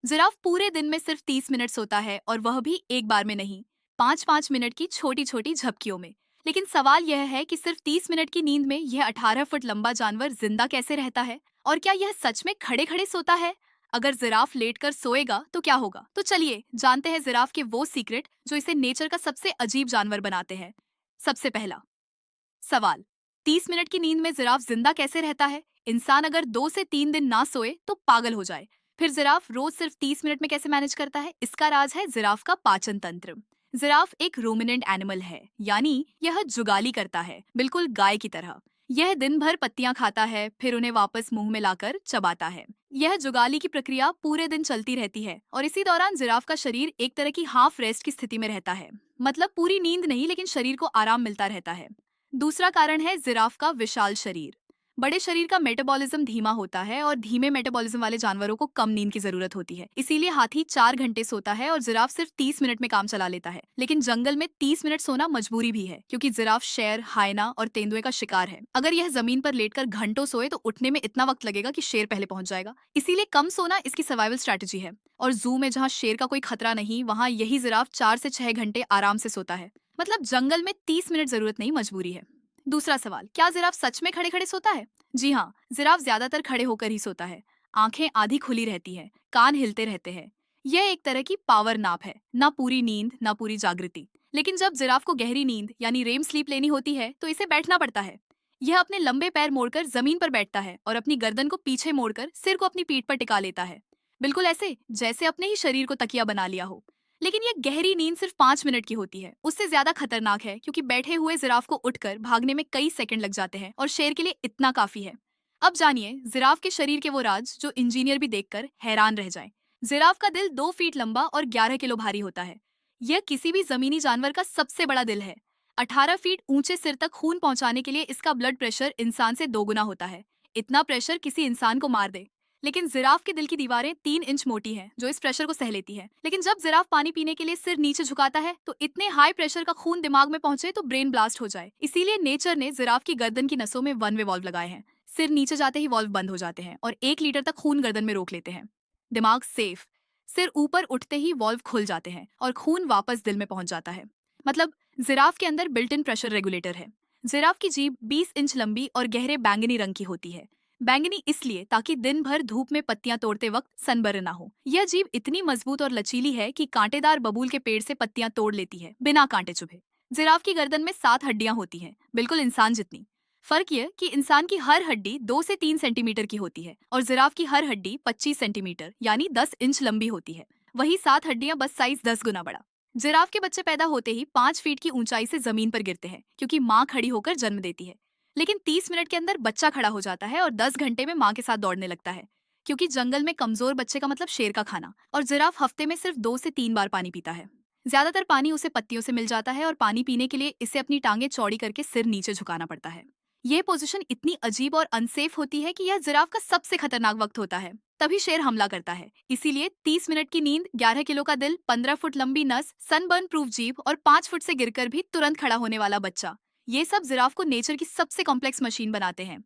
Giraffe पूरे दिन में सिर्फ 30 मिनट सोता है और वह भी एक बार में नहीं, 5-5 मिनट की छोटी छोटी झपकियों में। लेकिन सवाल यह है कि सिर्फ 30 मिनट की नींद में यह 18 फुट लंबा जानवर जिंदा कैसे रहता है, और क्या यह सच में खड़े खड़े सोता है? अगर जिराफ लेटकर सोएगा तो क्या होगा? तो चलिए जानते हैं जिराफ के वो सीक्रेट जो इसे नेचर का सबसे अजीब जानवर बनाते हैं। सबसे पहला सवाल, 30 मिनट की नींद में जिराफ जिंदा कैसे रहता है? इंसान अगर 2 से 3 दिन ना सोए तो पागल हो जाए। फिर जिराफ रोज सिर्फ 30 मिनट में कैसे मैनेज करता है? इसका राज है जिराफ का पाचन तंत्र। जिराफ एक रूमिनेंट एनिमल है, यानी यह जुगाली करता है, बिल्कुल गाय की तरह। यह दिन भर पत्तियां खाता है, फिर उन्हें वापस मुंह में लाकर चबाता है। यह जुगाली की प्रक्रिया पूरे दिन चलती रहती है और इसी दौरान जिराफ का शरीर एक तरह की हाफ रेस्ट की स्थिति में रहता है। मतलब पूरी नींद नहीं, लेकिन शरीर को आराम मिलता रहता है। दूसरा कारण है जिराफ का विशाल शरीर। बड़े शरीर का मेटाबॉलिज्म धीमा होता है और धीमे मेटाबॉलिज्म वाले जानवरों को कम नींद की जरूरत होती है। इसीलिए हाथी 4 घंटे सोता है और जिराफ सिर्फ 30 मिनट में काम चला लेता है। लेकिन जंगल में 30 मिनट सोना मजबूरी भी है, क्योंकि जिराफ शेर, हायना और तेंदुए का शिकार है। अगर यह जमीन पर लेटकर घंटों सोए तो उठने में इतना वक्त लगेगा कि शेर पहले पहुंच जाएगा। इसीलिए कम सोना इसकी सर्वाइवल स्ट्रैटेजी है। और जू में जहाँ शेर का कोई खतरा नहीं, वहाँ यही जिराफ 4 से 6 घंटे आराम से सोता है। मतलब जंगल में 30 मिनट जरूरत नहीं, मजबूरी है। दूसरा सवाल, क्या जिराफ सच में खड़े खड़े सोता है? जी हाँ, जिराफ ज्यादातर खड़े होकर ही सोता है। आंखें आधी खुली रहती है, कान हिलते रहते हैं। यह एक तरह की पावर नाप है, ना पूरी नींद ना पूरी जागृति। लेकिन जब जिराफ को गहरी नींद यानी रेम स्लीप लेनी होती है तो इसे बैठना पड़ता है। यह अपने लंबे पैर मोड़कर जमीन पर बैठता है और अपनी गर्दन को पीछे मोड़कर सिर को अपनी पीठ पर टिका लेता है, बिल्कुल ऐसे जैसे अपने ही शरीर को तकिया बना लिया हो। लेकिन यह गहरी नींद सिर्फ 5 मिनट की होती है। उससे ज्यादा खतरनाक है, क्योंकि बैठे हुए जिराफ को उठकर भागने में कई सेकंड लग जाते हैं और शेर के लिए इतना काफी है। अब जानिए जिराफ के शरीर के वो राज जो इंजीनियर भी देखकर हैरान रह जाए। जिराफ का दिल 2 फीट लंबा और 11 किलो भारी होता है। यह किसी भी जमीनी जानवर का सबसे बड़ा दिल है। 18 फीट ऊंचे सिर तक खून पहुंचाने के लिए इसका ब्लड प्रेशर इंसान से 2 गुना होता है। इतना प्रेशर किसी इंसान को मार दे। लेकिन जिराफ के दिल की दीवारें 3 इंच मोटी हैं, जो इस प्रेशर को सह लेती है। लेकिन जब जिराफ पानी पीने के लिए सिर नीचे झुकाता है तो इतने हाई प्रेशर का खून दिमाग में पहुंचे तो ब्रेन ब्लास्ट हो जाए। इसीलिए नेचर ने जिराफ की गर्दन की नसों में वन वे वॉल्व लगाए हैं। सिर नीचे जाते ही वॉल्व बंद हो जाते हैं और 1 लीटर तक खून गर्दन में रोक लेते हैं। दिमाग सेफ। सिर ऊपर उठते ही वॉल्व खुल जाते हैं और खून वापस दिल में पहुंच जाता है। मतलब जिराफ के अंदर बिल्ट इन प्रेशर रेगुलेटर है। जिराफ की जीभ 20 इंच लंबी और गहरे बैंगनी रंग की होती है। बैंगनी इसलिए ताकि दिन भर धूप में पत्तियां तोड़ते वक्त सनबर्न ना हो। यह जीभ इतनी मजबूत और लचीली है कि कांटेदार बबूल के पेड़ से पत्तियां तोड़ लेती है बिना कांटे चुभे। जिराफ की गर्दन में 7 हड्डियां होती हैं, बिल्कुल इंसान जितनी। फर्क यह कि इंसान की हर हड्डी 2 से 3 सेंटीमीटर की होती है और जिराफ की हर हड्डी 25 सेंटीमीटर यानी 10 इंच लंबी होती है। वही 7 हड्डियां, बस साइज 10 गुना बड़ा। जिराफ के बच्चे पैदा होते ही 5 फीट की ऊंचाई से जमीन पर गिरते हैं, क्योंकि माँ खड़ी होकर जन्म देती है। लेकिन 30 मिनट के अंदर बच्चा खड़ा हो जाता है और 10 घंटे में माँ के साथ दौड़ने लगता है। क्योंकि जंगल में कमजोर बच्चे का मतलब शेर का खाना। और जिराफ हफ्ते में सिर्फ 2 से 3 बार पानी पीता है। ज्यादातर पानी उसे पत्तियों से मिल जाता है और पानी पीने के लिए इसे अपनी टांगे चौड़ी करके सिर नीचे झुकाना पड़ता है। ये पोजीशन इतनी अजीब और अनसेफ होती है कि यह जिराफ का सबसे खतरनाक वक्त होता है। तभी शेर हमला करता है। इसीलिए 30 मिनट की नींद, 11 किलो का दिल, 15 फुट लंबी नस, सनबर्न प्रूफ जीभ और 5 फुट से गिरकर भी तुरंत खड़ा होने वाला बच्चा, ये सब जिराफ को नेचर की सबसे कॉम्प्लेक्स मशीन बनाते हैं।